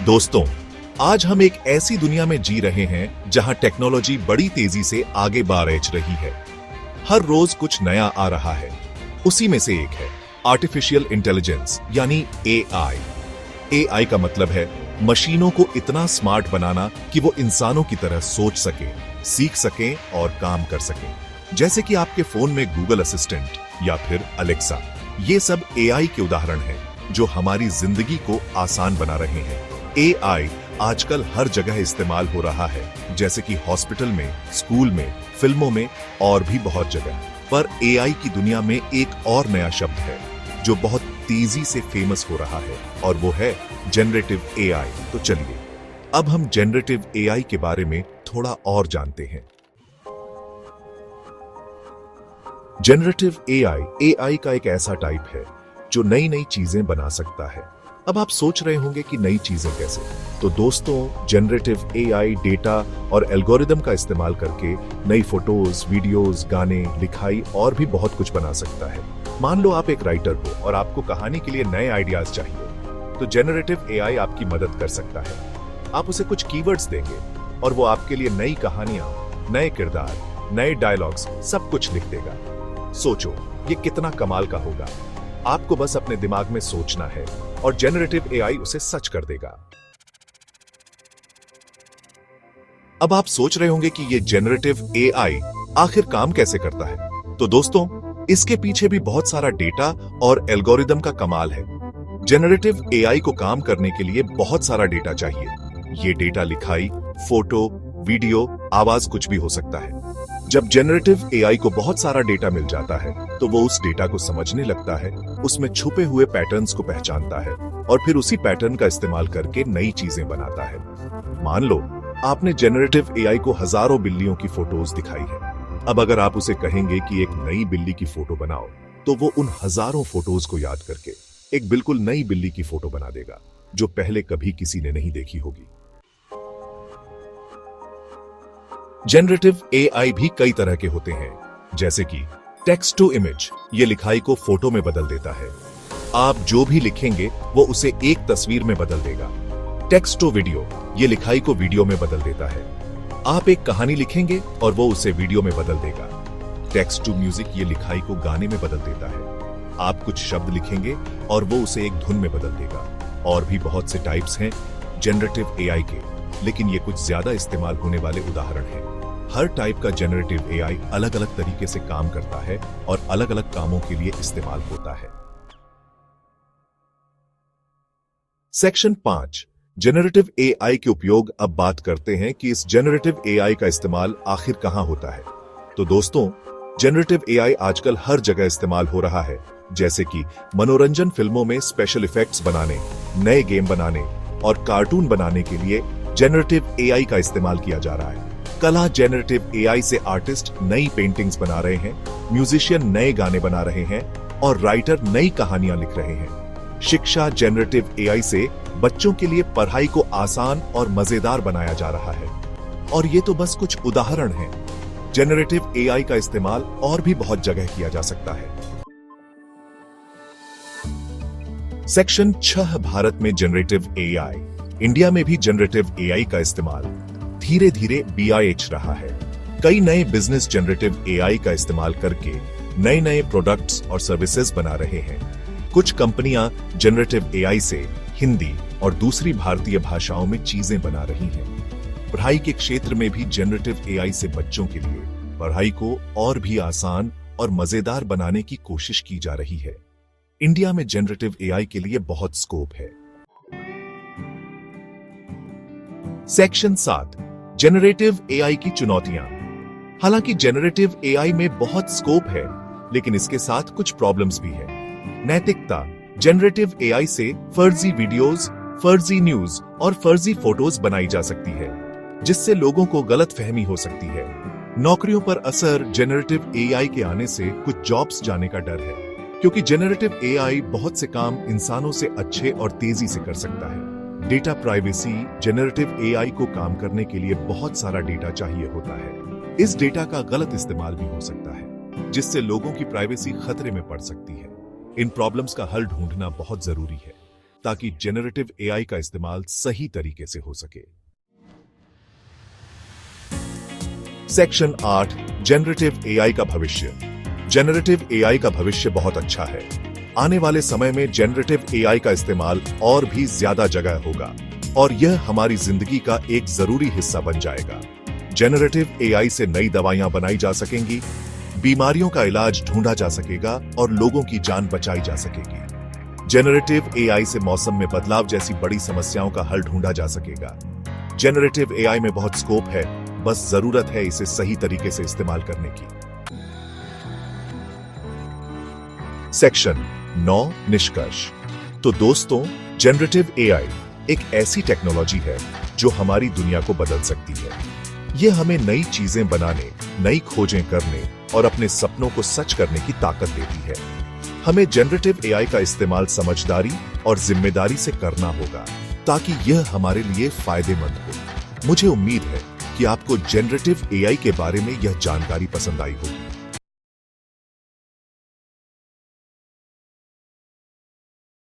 दोस्तों, आज हम एक ऐसी दुनिया में जी रहे हैं जहां टेक्नोलॉजी बड़ी तेजी से आगे बढ़ रही है। हर रोज कुछ नया आ रहा है। उसी में से एक है आर्टिफिशियल इंटेलिजेंस यानी एआई। एआई का मतलब है मशीनों को इतना स्मार्ट बनाना कि वो इंसानों की तरह सोच सके, सीख सके और काम कर सके। जैसे कि आपके फोन में गूगल असिस्टेंट या फिर अलेक्सा। ये सब एआई के उदाहरण हैं जो हमारी जिंदगी को आसान बना रहे हैं। एआई आजकल हर जगह इस्तेमाल हो रहा है, जैसे कि हॉस्पिटल में, स्कूल में, फिल्मों में और भी बहुत जगह। पर एआई की दुनिया में एक और नया शब्द है जो बहुत तेजी से फेमस हो रहा है और वो है जनरेटिव एआई। तो चलिए अब हम जनरेटिव एआई के बारे में थोड़ा और जानते हैं। जनरेटिव एआई का एक ऐसा टाइप है जो नई नई चीजें बना सकता है। अब आप सोच रहे होंगे कि नई चीजें कैसे? तो दोस्तों, जनरेटिव एआई डेटा और एल्गोरिदम का इस्तेमाल करके नई फोटोज, वीडियोस, गाने, लिखाई और भी बहुत कुछ बना सकता है। मान लो आप एक राइटर हो और आपको कहानी के लिए नए आइडियाज चाहिए, तो जनरेटिव एआई आपकी मदद कर सकता है। आप उसे कुछ कीवर्ड्स देंगे और वो आपके लिए नई कहानियां, नए किरदार, नए डायलॉग्स सब कुछ लिख देगा। सोचो ये कितना कमाल का होगा। आपको बस अपने दिमाग में सोचना है और जनरेटिव एआई उसे सच कर देगा। अब आप सोच रहे होंगे कि ये जनरेटिव एआई आखिर काम कैसे करता है? तो दोस्तों, इसके पीछे भी बहुत सारा डेटा और एल्गोरिदम का कमाल है। जनरेटिव एआई को काम करने के लिए बहुत सारा डेटा चाहिए। ये डेटा लिखाई, फोटो, वीडियो, आवाज कुछ भी हो सकता है। जब जनरेटिव एआई को बहुत सारा डेटा मिल जाता है तो वो उस डेटा को समझने लगता है, उसमें छुपे हुए पैटर्न्स को पहचानता है और फिर उसी पैटर्न का इस्तेमाल करके नई चीजें बनाता है। मान लो आपने जनरेटिव एआई को हजारों बिल्लियों की फोटोज दिखाई है। अब अगर आप उसे कहेंगे कि एक नई बिल्ली की फोटो बनाओ, तो वो उन हजारों फोटोज को याद करके एक बिल्कुल नई बिल्ली की फोटो बना देगा जो पहले कभी किसी ने नहीं देखी होगी। जनरेटिव एआई भी कई तरह के होते हैं, जैसे कि टेक्स्ट टू इमेज। ये लिखाई को फोटो में बदल देता है। आप जो भी लिखेंगे वो उसे एक तस्वीर में बदल देगा। टेक्स्ट टू वीडियो, ये लिखाई को वीडियो में बदल देता है। आप एक कहानी लिखेंगे और वो उसे वीडियो में बदल देगा। टेक्स्ट टू म्यूजिक, ये लिखाई को गाने में बदल देता है। आप कुछ शब्द लिखेंगे और वो उसे एक धुन में बदल देगा। और भी बहुत से टाइप्स हैं जनरेटिव एआई के, लेकिन ये कुछ ज्यादा इस्तेमाल होने वाले उदाहरण हैं। हर टाइप का जनरेटिव एआई अलग अलग तरीके से काम करता है और अलग अलग कामों के लिए इस्तेमाल होता है। सेक्शन 5, जनरेटिव एआई के उपयोग। अब बात करते हैं कि इस जनरेटिव एआई का इस्तेमाल आखिर कहां होता है। तो दोस्तों, जनरेटिव एआई आजकल हर जगह इस्तेमाल हो रहा है, जैसे कि मनोरंजन फिल्मों में स्पेशल इफेक्ट्स बनाने, नए गेम बनाने और कार्टून बनाने के लिए जनरेटिव एआई का इस्तेमाल किया जा रहा है। कला, जनरेटिव एआई से आर्टिस्ट नई पेंटिंग्स बना रहे हैं, म्यूजिशियन नए गाने बना रहे हैं और राइटर नई कहानियां लिख रहे हैं। शिक्षा, जनरेटिव एआई से बच्चों के लिए पढ़ाई को आसान और मजेदार बनाया जा रहा है। और ये तो बस कुछ उदाहरण हैं। जनरेटिव एआई का इस्तेमाल और भी बहुत जगह किया जा सकता है। सेक्शन 6, भारत में जनरेटिव एआई। इंडिया में भी जनरेटिव एआई का इस्तेमाल धीरे धीरे बढ़ रहा है। कई नए बिजनेस जनरेटिव एआई का इस्तेमाल करके नए नए प्रोडक्ट्स और सर्विसेज बना रहे हैं। कुछ कंपनियां जनरेटिव एआई से हिंदी और दूसरी भारतीय भाषाओं में चीजें बना रही हैं। पढ़ाई के क्षेत्र में भी जनरेटिव एआई से बच्चों के लिए पढ़ाई को और भी आसान और मजेदार बनाने की कोशिश की जा रही है। इंडिया में जनरेटिव एआई के लिए बहुत स्कोप है। सेक्शन 7, जनरेटिव एआई की चुनौतियां। हालांकि जनरेटिव एआई में बहुत स्कोप है, लेकिन इसके साथ कुछ प्रॉब्लम्स भी हैं। नैतिकता, जनरेटिव एआई से फर्जी वीडियोस, फर्जी न्यूज और फर्जी फोटोज बनाई जा सकती है, जिससे लोगों को गलतफहमी हो सकती है। नौकरियों पर असर, जनरेटिव एआई के आने से कुछ जॉब्स जाने का डर है, क्योंकि जनरेटिव एआई बहुत से काम इंसानों से अच्छे और तेजी से कर सकता है। डेटा प्राइवेसी, जनरेटिव एआई को काम करने के लिए बहुत सारा डेटा चाहिए होता है। इस डेटा का गलत इस्तेमाल भी हो सकता है, जिससे लोगों की प्राइवेसी खतरे में पड़ सकती है। इन प्रॉब्लम्स का हल ढूंढना बहुत जरूरी है। ताकि जेनरेटिव एआई का इस्तेमाल सही तरीके से हो सके। सेक्शन 8 जेनरेटिव एआई का भविष्य। जेनरेटिव एआई का भविष्य बहुत अच्छा है। आने वाले समय में जेनरेटिव एआई का इस्तेमाल और भी ज्यादा जगह होगा और यह हमारी जिंदगी का एक जरूरी हिस्सा बन जाएगा। जेनरेटिव एआई से नई दवाइयां बनाई जा सकेंगी, बीमारियों का इलाज ढूंढा जा सकेगा और लोगों की जान बचाई जा सकेगी। जेनरेटिव एआई से मौसम में बदलाव जैसी बड़ी समस्याओं का हल ढूंढा जा सकेगा। जेनरेटिव एआई में बहुत स्कोप है, बस जरूरत है इसे सही तरीके से इस्तेमाल करने की। सेक्शन 9 निष्कर्ष। तो दोस्तों, जेनरेटिव एआई एक ऐसी टेक्नोलॉजी है जो हमारी दुनिया को बदल सकती है। यह हमें नई चीजें बनाने, नई खोजें करने और अपने सपनों को सच करने की ताकत देती है। हमें जेनरेटिव एआई का इस्तेमाल समझदारी और जिम्मेदारी से करना होगा ताकि यह हमारे लिए फायदेमंद हो। मुझे उम्मीद है कि आपको जेनरेटिव एआई के बारे में यह जानकारी पसंद आई होगी।